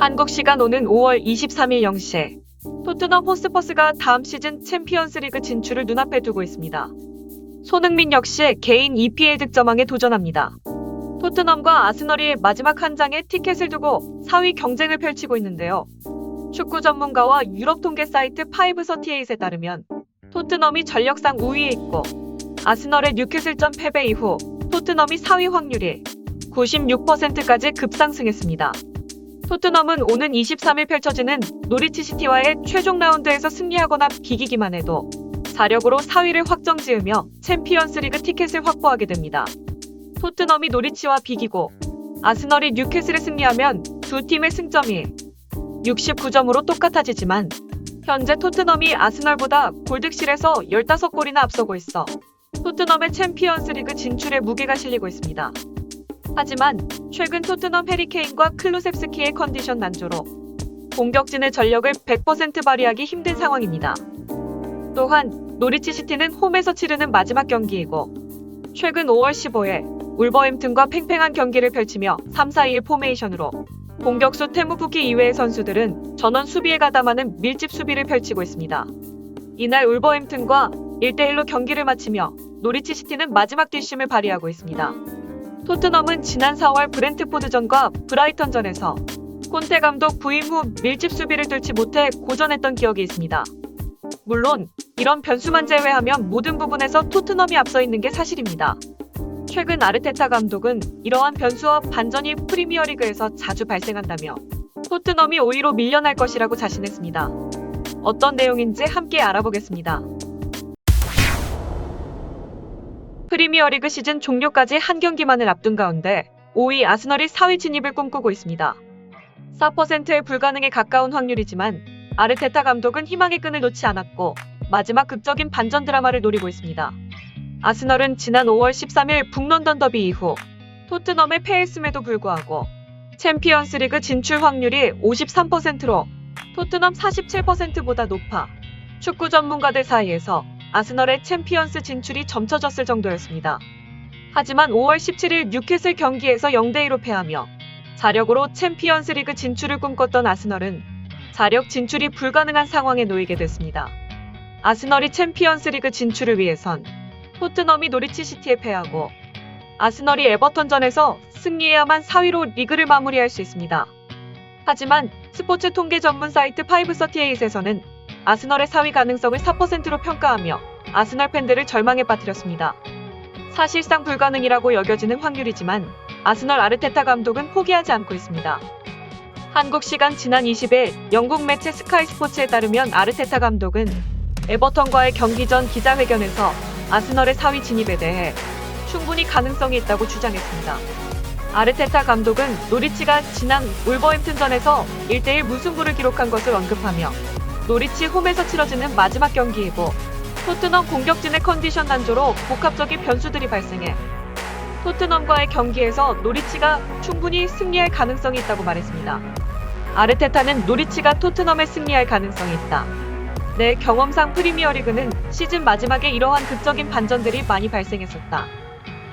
한국 시간 오는 5월 23일 0시 토트넘 호스퍼스가 다음 시즌 챔피언스리그 진출을 눈앞에 두고 있습니다. 손흥민 역시 개인 EPL 득점왕에 도전합니다. 토트넘과 아스널이 마지막 한 장의 티켓을 두고 4위 경쟁을 펼치고 있는데요. 축구 전문가와 유럽 통계 사이트 538에 따르면 토트넘이 전력상 우위에 있고 아스널의 뉴캐슬전 패배 이후 토트넘이 4위 확률이 96%까지 급상승했습니다. 토트넘은 오는 23일 펼쳐지는 노리치 시티와의 최종 라운드에서 승리하거나 비기기만 해도 자력으로 4위를 확정지으며 챔피언스리그 티켓을 확보하게 됩니다. 토트넘이 노리치와 비기고 아스널이 뉴캐슬에 승리하면 두 팀의 승점이 69점으로 똑같아지지만 현재 토트넘이 아스널보다 골득실에서 15골이나 앞서고 있어 토트넘의 챔피언스리그 진출에 무게가 실리고 있습니다. 하지만 최근 토트넘 해리케인과 클루셉스키의 컨디션 난조로 공격진의 전력을 100% 발휘하기 힘든 상황입니다. 또한 노리치 시티는 홈에서 치르는 마지막 경기이고 최근 5월 15일 울버햄튼과 팽팽한 경기를 펼치며 3-4-2 포메이션으로 공격수 테무 푸키 이외의 선수들은 전원 수비에 가담하는 밀집 수비를 펼치고 있습니다. 이날 울버햄튼과 1대1로 경기를 마치며 노리치 시티는 마지막 뒷심을 발휘하고 있습니다. 토트넘은 지난 4월 브렌트포드전과 브라이턴전에서 콘테 감독 부임 후 밀집 수비를 뚫지 못해 고전했던 기억이 있습니다. 물론 이런 변수만 제외하면 모든 부분에서 토트넘이 앞서 있는 게 사실입니다. 최근 아르테타 감독은 이러한 변수와 반전이 프리미어리그에서 자주 발생한다며 토트넘이 5위로 밀려날 것이라고 자신했습니다. 어떤 내용인지 함께 알아보겠습니다. 프리미어리그 시즌 종료까지 한 경기만을 앞둔 가운데 5위 아스널이 4위 진입을 꿈꾸고 있습니다. 4%의 불가능에 가까운 확률이지만 아르테타 감독은 희망의 끈을 놓지 않았고 마지막 극적인 반전 드라마를 노리고 있습니다. 아스널은 지난 5월 13일 북런던 더비 이후 토트넘에 패했음에도 불구하고 챔피언스리그 진출 확률이 53%로 토트넘 47%보다 높아 축구 전문가들 사이에서 아스널의 챔피언스 진출이 점쳐졌을 정도였습니다. 하지만 5월 17일 뉴캐슬 경기에서 0대2로 패하며 자력으로 챔피언스리그 진출을 꿈꿨던 아스널은 자력 진출이 불가능한 상황에 놓이게 됐습니다. 아스널이 챔피언스리그 진출을 위해선 토트넘이 노리치 시티에 패하고 아스널이 에버턴전에서 승리해야만 4위로 리그를 마무리할 수 있습니다. 하지만 스포츠 통계 전문 사이트 538에서는 아스널의 4위 가능성을 4%로 평가하며 아스널 팬들을 절망에 빠뜨렸습니다. 사실상 불가능이라고 여겨지는 확률이지만 아스널 아르테타 감독은 포기하지 않고 있습니다. 한국 시간 지난 20일 영국 매체 스카이 스포츠에 따르면 아르테타 감독은 에버턴과의 경기 전 기자회견에서 아스널의 4위 진입에 대해 충분히 가능성이 있다고 주장했습니다. 아르테타 감독은 노리치가 지난 울버햄튼전에서 1대1 무승부를 기록한 것을 언급하며 노리치 홈에서 치러지는 마지막 경기이고 토트넘 공격진의 컨디션 난조로 복합적인 변수들이 발생해 토트넘과의 경기에서 노리치가 충분히 승리할 가능성이 있다고 말했습니다. 아르테타는 노리치가 토트넘에 승리할 가능성이 있다. 내 경험상 프리미어리그는 시즌 마지막에 이러한 극적인 반전들이 많이 발생했었다.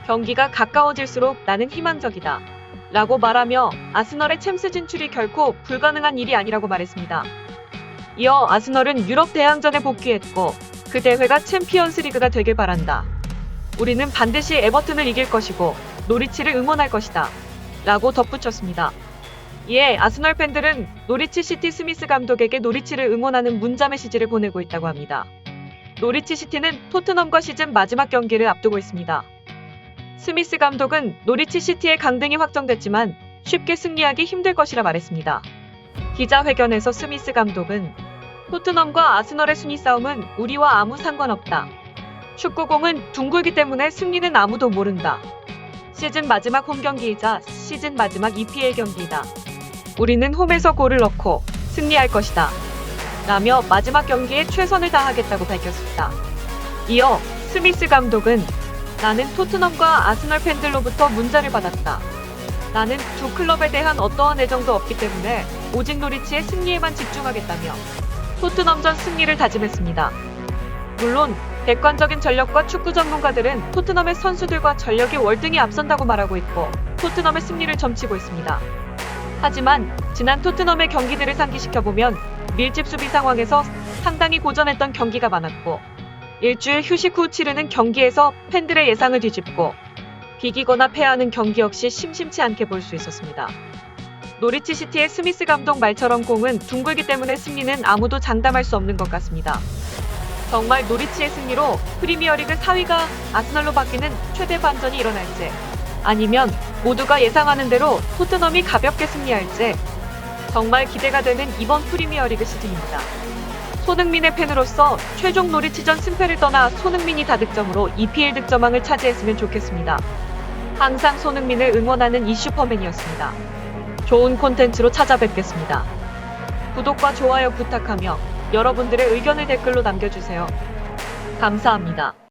경기가 가까워질수록 나는 희망적이다. 라고 말하며 아스널의 챔스 진출이 결코 불가능한 일이 아니라고 말했습니다. 이어 아스널은 유럽 대항전에 복귀했고 그 대회가 챔피언스리그가 되길 바란다. 우리는 반드시 에버튼을 이길 것이고 노리치를 응원할 것이다. 라고 덧붙였습니다. 이에 아스널 팬들은 노리치 시티 스미스 감독에게 노리치를 응원하는 문자 메시지를 보내고 있다고 합니다. 노리치 시티는 토트넘과 시즌 마지막 경기를 앞두고 있습니다. 스미스 감독은 노리치 시티의 강등이 확정됐지만 쉽게 승리하기 힘들 것이라 말했습니다. 기자회견에서 스미스 감독은 토트넘과 아스널의 순위 싸움은 우리와 아무 상관없다. 축구공은 둥글기 때문에 승리는 아무도 모른다. 시즌 마지막 홈 경기이자 시즌 마지막 EPL 경기이다. 우리는 홈에서 골을 넣고 승리할 것이다. 라며 마지막 경기에 최선을 다하겠다고 밝혔습니다. 이어 스미스 감독은 나는 토트넘과 아스널 팬들로부터 문자를 받았다. 나는 두 클럽에 대한 어떠한 애정도 없기 때문에 오직 노리치의 승리에만 집중하겠다며 토트넘전 승리를 다짐했습니다. 물론 객관적인 전력과 축구 전문가들은 토트넘의 선수들과 전력이 월등히 앞선다고 말하고 있고 토트넘의 승리를 점치고 있습니다. 하지만 지난 토트넘의 경기들을 상기시켜보면 밀집 수비 상황에서 상당히 고전했던 경기가 많았고, 일주일 휴식 후 치르는 경기에서 팬들의 예상을 뒤집고 비기거나 패하는 경기 역시 심심치 않게 볼 수 있었습니다. 노리치 시티의 스미스 감독 말처럼 공은 둥글기 때문에 승리는 아무도 장담할 수 없는 것 같습니다. 정말 노리치의 승리로 프리미어리그 4위가 아스널로 바뀌는 최대 반전이 일어날지, 아니면 모두가 예상하는 대로 토트넘이 가볍게 승리할지 정말 기대가 되는 이번 프리미어리그 시즌입니다. 손흥민의 팬으로서 최종 노리치전 승패를 떠나 손흥민이 다득점으로 EPL 득점왕을 차지했으면 좋겠습니다. 항상 손흥민을 응원하는 이 슈퍼맨이었습니다. 좋은 콘텐츠로 찾아뵙겠습니다. 구독과 좋아요 부탁하며 여러분들의 의견을 댓글로 남겨주세요. 감사합니다.